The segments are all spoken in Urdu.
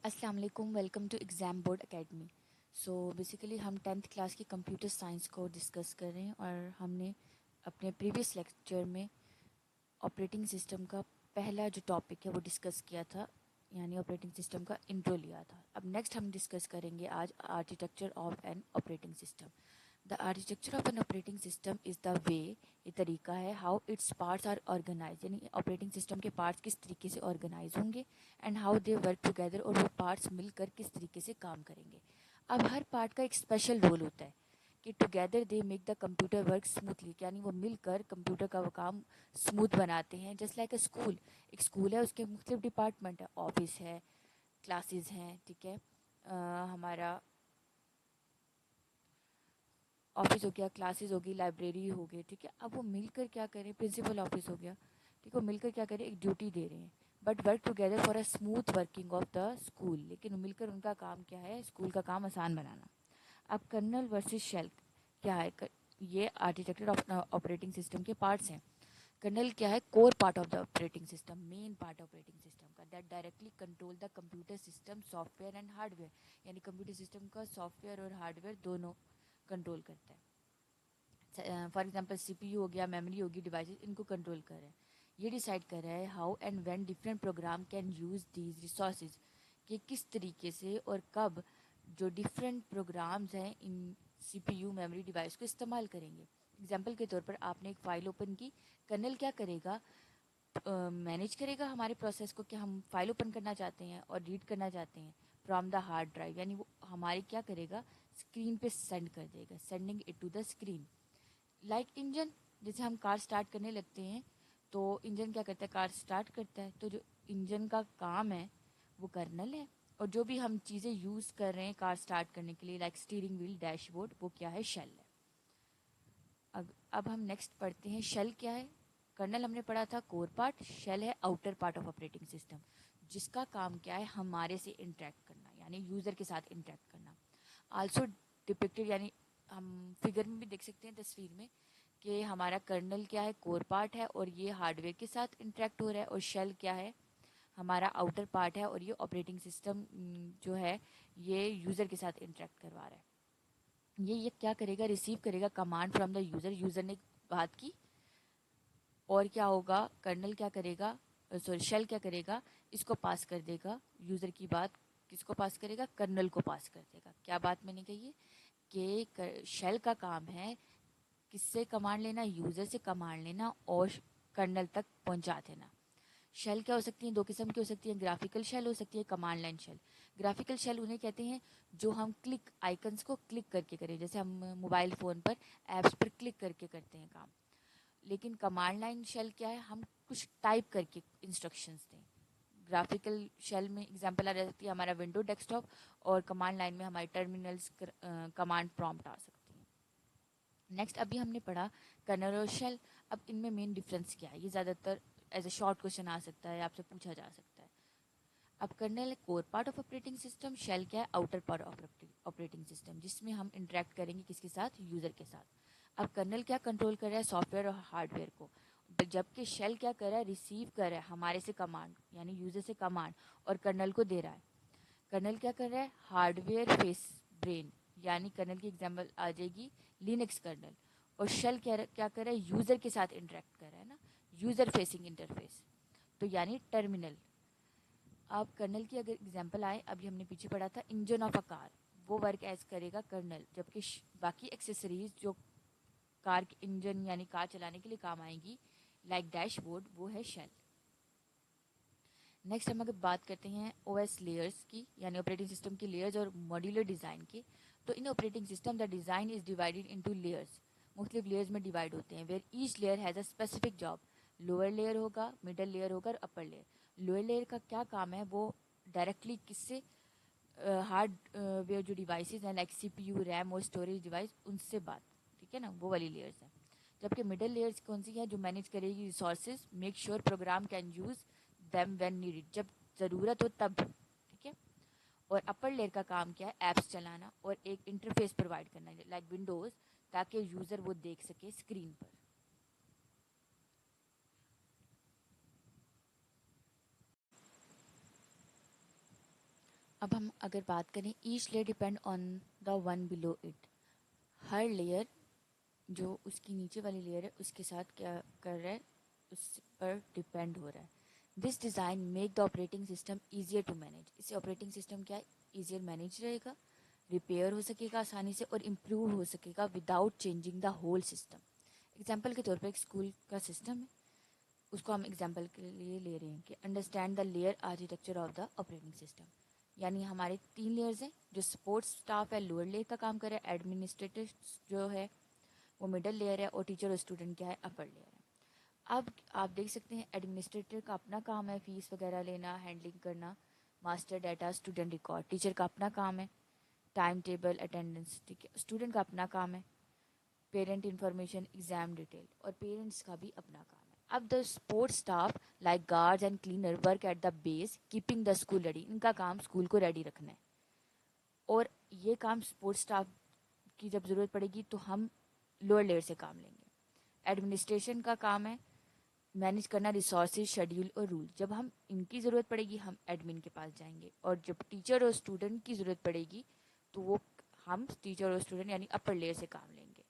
السلام علیکم، welcome to exam board academy. So basically ہم 10th کلاس کی کمپیوٹر سائنس کو ڈسکس کر رہے ہیں، اور ہم نے اپنے پریویس لیکچر میں آپریٹنگ سسٹم کا پہلا جو ٹاپک ہے وہ ڈسکس کیا تھا، یعنی آپریٹنگ سسٹم کا انٹرو لیا تھا. اب نیکسٹ ہم ڈسکس کریں گے آج architecture of an operating system. The architecture of an operating system is the way, یہ طریقہ ہے، how its parts are organize, یعنی آپریٹنگ سسٹم کے پارٹس کس طریقے سے آرگنائز ہوں گے، and how they work together, اور وہ پارٹس مل کر کس طریقے سے کام کریں گے. اب ہر پارٹ کا ایک اسپیشل رول ہوتا ہے کہ together they make the computer work smoothly, یعنی وہ مل کر کمپیوٹر کا وہ کام اسموتھ بناتے ہیں. جسٹ لائک اے اسکول، ایک اسکول ہے، اس کے مختلف ڈپارٹمنٹ ہے، آفس ہے، کلاسز ہیں، ٹھیک ہے. ہمارا آفس ہو گیا، کلاسز ہوگی، لائبریری ہو گئی، ٹھیک ہے. اب وہ مل کر کیا کریں، پرنسپل آفس ہو گیا، ٹھیک ہے، وہ مل کر کیا کریں، ایک ڈیوٹی دے رہے ہیں، but work together for a smooth working of the school. لیکن مل کر ان کا کام کیا ہے، اسکول کا کام آسان بنانا. اب کرنل ورسز شیل کیا ہے، یہ آرکیٹیکچر آف آپریٹنگ سسٹم کے پارٹس ہیں. کرنل کیا ہے، core part of the operating system, main part operating system کا، that directly control the computer system software and hardware, یعنی کمپیوٹر سسٹم کا سافٹ ویئر اور ہارڈ ویئر دونوں کنٹرول کرتا ہے. For example C P U ہو گیا، میموری ہوگی، ڈیوائسز، ان کو کنٹرول کر رہا ہے. یہ ڈیسائیڈ کر رہا ہے how and when different program can use these resources, کہ کس طریقے سے اور کب جو ڈفرینٹ پروگرامز ہیں ان سی پی یو میموری ڈیوائس کو استعمال کریں گے. اگزامپل کے طور پر آپ نے ایک فائل اوپن کی، کرنل کیا کرے گا، مینیج کرے گا ہمارے پروسیس کو کہ ہم فائل اوپن کرنا چاہتے ہیں اور ریڈ کرنا چاہتے ہیں فرام دا ہارڈ ڈرائیو، یعنی وہ ہماری کیا کرے گا، اسکرین پہ سینڈ کر دے گا، sending it to the screen. Like engine, جیسے ہم کار سٹارٹ کرنے لگتے ہیں تو انجن کیا کرتا ہے، کار سٹارٹ کرتا ہے، تو جو انجن کا کام ہے وہ کرنل ہے. اور جو بھی ہم چیزیں یوز کر رہے ہیں کار سٹارٹ کرنے کے لیے، like steering wheel, dashboard, وہ کیا ہے، شیل ہے. اب ہم نیکسٹ پڑھتے ہیں شیل کیا ہے. کرنل ہم نے پڑھا تھا کور پارٹ، شیل ہے outer part of operating system, جس کا کام کیا ہے، ہمارے سے انٹریکٹ کرنا، یعنی یوزر کے ساتھ انٹریکٹ کرنا. آلسو ڈپکٹڈ، یعنی ہم فگر میں بھی دیکھ سکتے ہیں، تصویر میں، کہ ہمارا کرنل کیا ہے، کور پارٹ ہے، اور یہ ہارڈ ویئر کے ساتھ انٹریکٹ ہو رہا ہے، اور شیل کیا ہے، ہمارا آؤٹر پارٹ ہے، اور یہ آپریٹنگ سسٹم جو ہے یہ یوزر کے ساتھ انٹریکٹ کروا رہا ہے. یہ کیا کرے گا، ریسیو کرے گا command from the user, user نے بات کی، اور کیا ہوگا، کرنل کیا کرے گا، سوری شیل کیا کرے گا، اس کو پاس کر دے گا، یوزر کی بات کس کو پاس کرے گا، کرنل کو پاس کر دے گا. کیا بات میں نے کہی ہے کہ شیل کا کام ہے کس سے کمانڈ لینا، یوزر سے کمانڈ لینا اور کرنل تک پہنچا دینا. شیل کیا ہو سکتی ہیں، دو قسم کی ہو سکتی ہیں، گرافیکل شیل ہو سکتی ہے، command line shell. Graphical shell انہیں کہتے ہیں جو ہم کلک آئیکنس کو کلک کر کے کریں، جیسے ہم موبائل فون پر ایپس پر کلک کر کے کرتے ہیں کام. لیکن کمانڈ لائن شیل کیا ہے، ہم کچھ ٹائپ کر کے انسٹرکشنز دیں. گرافیکل شیل میں اگزامپل آ جاتی ہے ہمارا ونڈو ڈیسک ٹاپ، اور کمانڈ لائن میں ہماری ٹرمینلز کمانڈ پرومپٹ آ سکتی ہیں. نیکسٹ ابھی ہم نے پڑھا کرنل اور شیل. اب ان میں مین ڈفرینس کیا ہے، یہ زیادہ تر ایز اے شارٹ کوشچن آ سکتا ہے، آپ سے پوچھا جا سکتا ہے. اب kernel core part of operating system, shell کیا ہے، outer part of operating system, جس میں ہم انٹریکٹ کریں گے کس کے ساتھ، یوزر کے ساتھ. اب کرنل کیا کنٹرول کر رہا ہے، سافٹ ویئر اور ہارڈ ویئر کو، جبکہ شیل کیا کر رہا ہے، ریسیو کر رہا ہے ہمارے سے کمانڈ، یعنی یوزر سے کمانڈ، اور کرنل کو دے رہا ہے. کرنل کیا کر رہا ہے، ہارڈ ویئر فیس برین، یعنی کرنل کی ایگزامپل آ جائے گی لینکس کرنل. اور شیل کیا کر رہا ہے، یوزر کے ساتھ انٹریکٹ کر رہا ہے نا، یوزر فیسنگ انٹرفیس، تو یعنی ٹرمینل. اب کرنل کی اگر ایگزامپل آئے، ابھی ہم نے پیچھے پڑھا تھا انجن آف اے کار، وہ ورک ایز کرے گا کرنل، جبکہ باقی ایکسیسریز جو کار کے انجن یعنی کار چلانے کے لیے کام آئیں گی، لائک ڈیش بورڈ، وہ ہے شیل. نیکسٹ ہم اگر بات کرتے ہیں او ایس لیئرس کی، یعنی آپریٹنگ سسٹم کی لیئرز اور ماڈیولر ڈیزائن کی. تو in operating system the design is divided into layers, مختلف لیئرز میں ڈیوائڈ ہوتے ہیں، where each layer has a specific job. Lower layer ہوگا، مڈل لیئر ہوگا، اور اپر لیئر. لوئر لیئر کا کیا کام ہے، وہ ڈائریکٹلی کس سے، ہارڈ ویئر جو ڈیوائسیز ہیں like C P you, RAM اور اسٹوریج ڈیوائس، ان سے بات، ٹھیک ہے نا، وہ والی لیئرز ہیں. جبکہ مڈل لیئرز کون سی ہیں، جو مینیج کرے گی resources, make sure program can use them when needed, جب ضرورت ہو تب، ٹھیک ہے. اور اپر لیئر کا کام کیا ہے، ایپس چلانا اور ایک انٹرفیس پرووائڈ کرنا، لائک ونڈوز، تاکہ یوزر وہ دیکھ سکے اسکرین پر. اب ہم اگر بات کریں each layer depend on the one below it, ہر لیئر جو اس کی نیچے والی لیئر ہے اس کے ساتھ کیا کر رہا ہے، اس پر ڈپینڈ ہو رہا ہے. This design make the operating system easier to manage. اس سے آپریٹنگ سسٹم کیا ایزیئر مینیج رہے گا، ریپیئر ہو سکے گا آسانی سے اور امپروو ہو سکے گا without changing the whole system. Example کے طور پر ایک اسکول کا سسٹم ہے، اس کو ہم ایگزامپل کے لیے لے رہے ہیں کہ understand the layer architecture of the operating system. یعنی ہمارے 3 لیئرز ہیں، جو سپورٹ اسٹاف ہے لوور لیئر کا کام کرے، ایڈمنسٹریٹو جو ہے وہ مڈل لیئر ہے، اور ٹیچر اور اسٹوڈنٹ کیا ہے اپر لیئر ہے. اب آپ دیکھ سکتے ہیں ایڈمنسٹریٹر کا اپنا کام ہے فیس وغیرہ لینا، ہینڈلنگ کرنا، master data, student record. Teacher کا اپنا کام ہے ٹائم ٹیبل، اٹینڈنس. ٹھیک ہے، اسٹوڈنٹ کا اپنا کام ہے پیرنٹ انفارمیشن، ایگزام ڈیٹیل، اور پیرنٹس کا بھی اپنا کام ہے. اب the support staff like guards and cleaner work at the base keeping the school ready. ان کا کام اسکول کو ریڈی رکھنا ہے، اور یہ کام سپورٹ اسٹاف کی جب ضرورت پڑے گی تو ہم لوور لیئر سے کام لیں گے. ایڈمنسٹریشن کا کام ہے مینیج کرنا ریسورسز، شیڈیول اور رول. جب ہم ان کی ضرورت پڑے گی ہم ایڈمن کے پاس جائیں گے، اور جب ٹیچر اور اسٹوڈنٹ کی ضرورت پڑے گی تو وہ ہم ٹیچر اور اسٹوڈنٹ یعنی اپر لیئر سے کام لیں گے.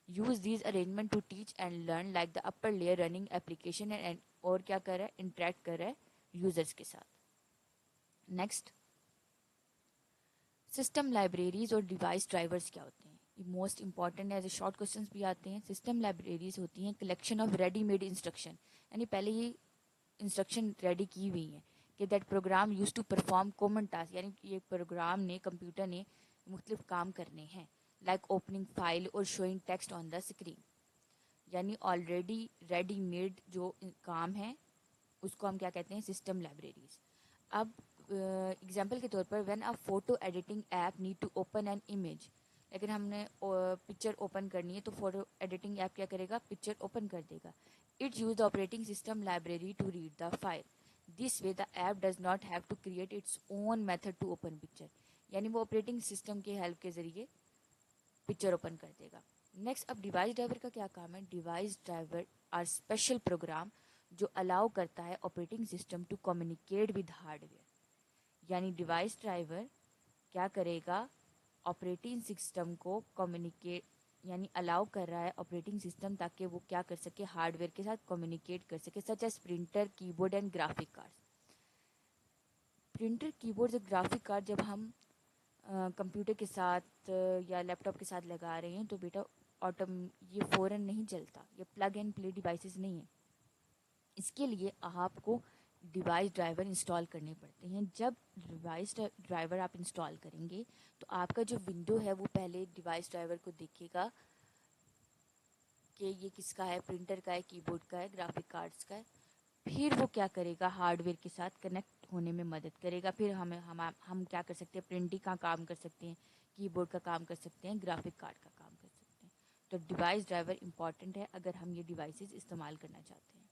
Use these arrangement to teach and learn like the upper layer running application and, اور کیا کر رہا ہے انٹریکٹ کر رہا ہے یوزرس کے ساتھ. نیکسٹ، سسٹم لائبریریز اور ڈیوائس ڈرائیورس کیا ہوتے ہیں؟ یہ most important as a short questions بھی آتے ہیں. سسٹم لائبریریز ہوتی ہیں collection of ready made instruction, یعنی پہلے ہی انسٹرکشن ریڈی کی ہوئی ہیں کہ that program use to perform common task, یعنی یہ پروگرام نے کمپیوٹر نے مختلف کام کرنے ہیں لائک اوپننگ فائل اور شوئنگ ٹیکسٹ آن دا اسکرین. یعنی آلریڈی ریڈی میڈ جو کام ہے اس کو ہم کیا کہتے ہیں سسٹم لائبریریز. اب ایگزامپل کے طور پر when a photo editing app need to open an image, لیکن ہم نے پکچر اوپن کرنی ہے تو فوٹو ایڈیٹنگ ایپ کیا کرے گا پکچر اوپن کر دے گا. It use the operating system library to read the file. This way the app does not have to create its own method to open picture, یعنی وہ آپریٹنگ سسٹم کے ہیلپ کے ذریعے پکچر اوپن کر دے گا. نیکسٹ، اب ڈیوائس ڈرائیور کا کیا کام ہے؟ Device driver are special program جو الاؤ کرتا ہے operating system to communicate with hardware. یعنی ڈیوائس ڈرائیور کیا کرے گا آپریٹنگ سسٹم کو کمیونیکیٹ، یعنی الاؤ کر رہا ہے آپریٹنگ سسٹم تاکہ وہ کیا کر سکے ہارڈ ویئر کے ساتھ کمیونیکیٹ کر سکے، سچ ایز پرنٹر، کی board and graphic card. Printer, کی بورڈ اور گرافک کارڈ جب ہم کمپیوٹر کے ساتھ یا لیپ ٹاپ کے ساتھ لگا رہے ہیں تو بیٹا یہ فوراً نہیں چلتا، یہ پلگ اینڈ پلے ڈیوائسز نہیں ہیں. اس کے لیے آپ کو ڈیوائس ڈرائیور انسٹال کرنے پڑتے ہیں. جب ڈیوائس ڈرائیور آپ انسٹال کریں گے تو آپ کا جو ونڈو ہے وہ پہلے ڈیوائس ڈرائیور کو دیکھے گا کہ یہ کس کا ہے، پرنٹر کا ہے، کی بورڈ کا ہے، گرافک کارڈز کا ہے. پھر وہ کیا کرے گا ہارڈ ویئر کے ساتھ کنیکٹ ہونے میں مدد کرے گا. پھر ہم کیا کر سکتے ہیں پرنٹنگ کا کام کر سکتے ہیں، کی بورڈ کا کام کر سکتے ہیں، گرافک کارڈ کا کام کر سکتے ہیں. تو ڈیوائس ڈرائیور امپورٹنٹ ہے اگر ہم یہ ڈیوائسز استعمال کرنا چاہتے ہیں.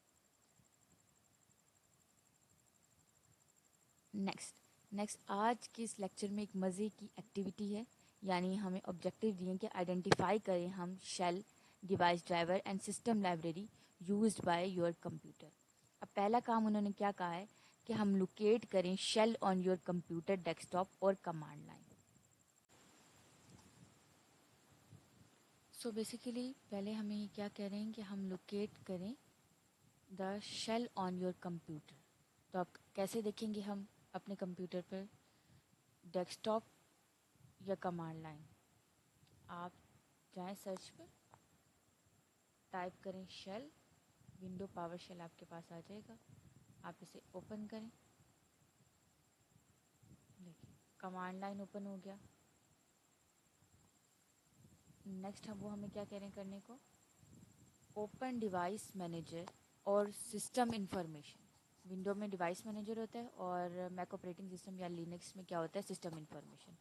نیکسٹ آج کے اس لیکچر میں ایک مزے کی ایکٹیویٹی ہے، یعنی ہمیں آبجیکٹیو دیے کہ آئیڈینٹیفائی کریں ہم shell, device driver and system library used by your computer. اب پہلا کام انہوں نے کیا کہا ہے کہ ہم لوکیٹ کریں shell on your computer desktop اور کمانڈ لائن. سو بیسیکلی پہلے ہمیں کیا کہہ رہے ہیں کہ ہم لوکیٹ کریں the shell on your computer. تو آپ کیسے دیکھیں گے ہم اپنے کمپیوٹر پر ڈیسک ٹاپ یا کمانڈ لائن؟ آپ جائیں سرچ پر، ٹائپ کریں شیل، ونڈو پاور شیل آپ کے پاس آ جائے گا. آپ اسے اوپن کریں، دیکھیں کمانڈ لائن اوپن ہو گیا. نیکسٹ وہ ہمیں کیا کہہ رہے ہیں کرنے کو؟ اوپن ڈیوائس مینیجر اور سسٹم انفارمیشن. ونڈو میں ڈیوائس مینیجر ہوتا ہے اور میک آپریٹنگ سسٹم یا لینکس میں کیا ہوتا ہے سسٹم انفارمیشن.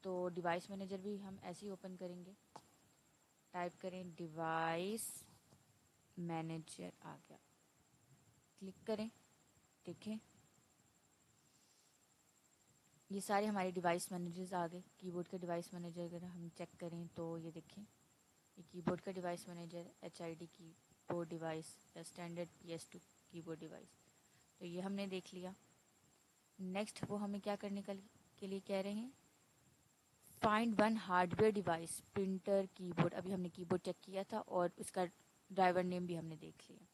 تو ڈیوائس مینیجر بھی ہم ایسے ہی اوپن کریں گے، ٹائپ کریں ڈیوائس مینیجر، آ گیا، کلک کریں. دیکھیں یہ سارے ہمارے ڈیوائس مینیجرز آ گئے. کی بورڈ کا ڈیوائس مینیجر اگر ہم چیک کریں تو یہ دیکھیں یہ کی بورڈ کا device manager, H I D keyboard device یا standard P S 2 keyboard device. تو یہ ہم نے دیکھ لیا. نیکسٹ وہ ہمیں کیا کرنے کا کے لیے کہہ رہے ہیں find one hard where device, printer, کی بورڈ. ابھی ہم نے کی بورڈ چیک کیا تھا اور اس کا ڈرائیور نیم بھی ہم نے دیکھ لیا.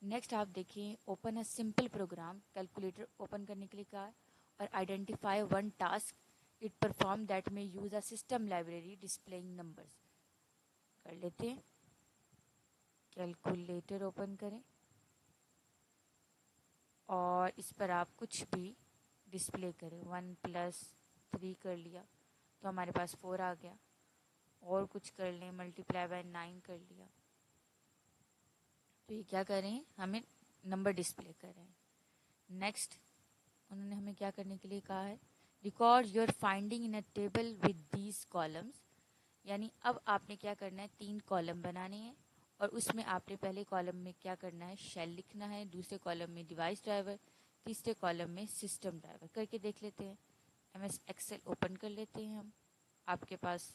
نیکسٹ آپ دیکھیں open a simple program, calculator open کرنے کے لیے کہا ہے اور identify one task it perform that میں use a system library displaying numbers. کر لیتے ہیں. کیلکولیٹر اوپن کریں اور اس پر آپ کچھ بھی ڈسپلے کریں. 1+3 کر لیا تو ہمارے پاس 4 آ گیا. اور کچھ کر لیں، ملٹیپلائی بائی 9 کر لیا تو یہ کیا کر رہے ہیں، ہمیں نمبر ڈسپلے کر رہے ہیں. نیکسٹ انہوں نے ہمیں کیا کرنے کے لیے کہا ہے، record your finding in a table with these columns. یعنی اب آپ نے کیا کرنا ہے، 3 کالم بنانے ہیں اور اس میں آپ نے پہلے کالم میں کیا کرنا ہے، شیل لکھنا ہے، دوسرے کالم میں ڈیوائس ڈرائیور، تیسرے کالم میں سسٹم ڈرائیور. کر کے دیکھ لیتے ہیں. ایم ایس ایکسل اوپن کر لیتے ہیں ہم. آپ کے پاس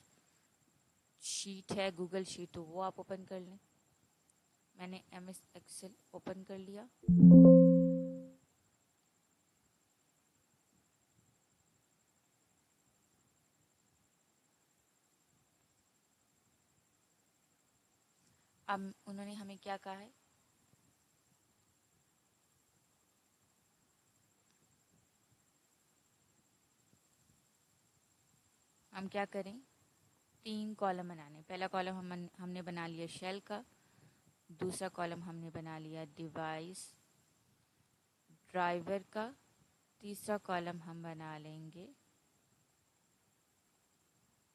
شیٹ ہے گوگل شیٹ تو وہ آپ اوپن کر لیں. میں نے ایم ایس ایکسل اوپن کر لیا. اب انہوں نے ہمیں کیا کہا ہے، ہم کیا کریں، 3 کالم بنانے. پہلا کالم ہم نے بنا لیا شیل کا، دوسرا کالم ہم نے بنا لیا ڈیوائس ڈرائیور کا، تیسرا کالم ہم بنا لیں گے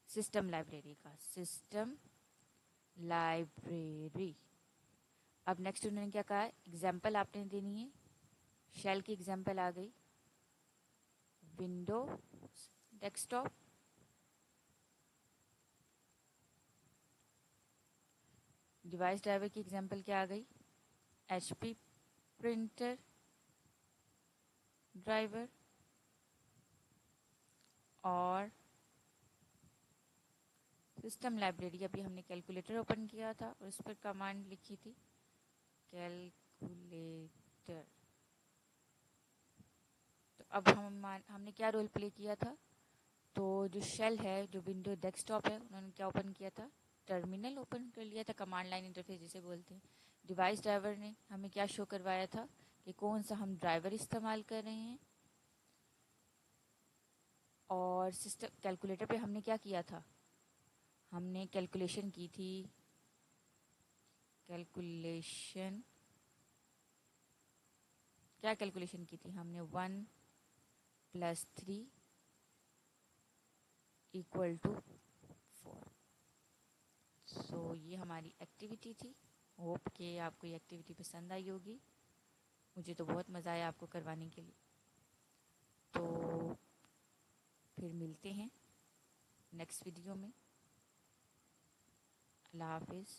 سسٹم لائبریری کا. System library. اب نیکسٹ انہوں نے کیا کہا ہے، ایگزامپل آپ نے دینی ہے. شیل کی ایگزامپل آ گئی، window desktop. Device driver کی ایگزامپل کیا آ گئی، ایچ پی پرنٹر ڈرائیور. اور سسٹم لائبریری ابھی ہم نے کیلکولیٹر اوپن کیا تھا اور اس پر کمانڈ لکھی تھی کیلکولیٹر. تو اب ہم نے کیا رول پلے کیا تھا، تو جو شیل ہے، جو ونڈو ڈیسک ٹاپ ہے، انہوں نے کیا اوپن کیا تھا، ٹرمینل اوپن کر لیا تھا، کمانڈ لائن انٹرفیس جسے بولتے ہیں. ڈیوائس ڈرائیور نے ہمیں کیا شو کروایا تھا کہ کون سا ہم ڈرائیور استعمال کر رہے ہیں. اور سسٹم کیلکولیٹر پہ ہم نے کیا کیا تھا، ہم نے کیلکولیشن کی تھی. کیلکولیشن کیا کیلکولیشن کی تھی، ہم نے 1+3 equal to 4. سو یہ ہماری ایکٹیویٹی تھی. ہوپ کہ آپ کو یہ ایکٹیویٹی پسند آئی ہوگی. مجھے تو بہت مزہ آیا آپ کو کروانے کے لیے. تو پھر ملتے ہیں نیکسٹ ویڈیو میں. اللہ حافظ.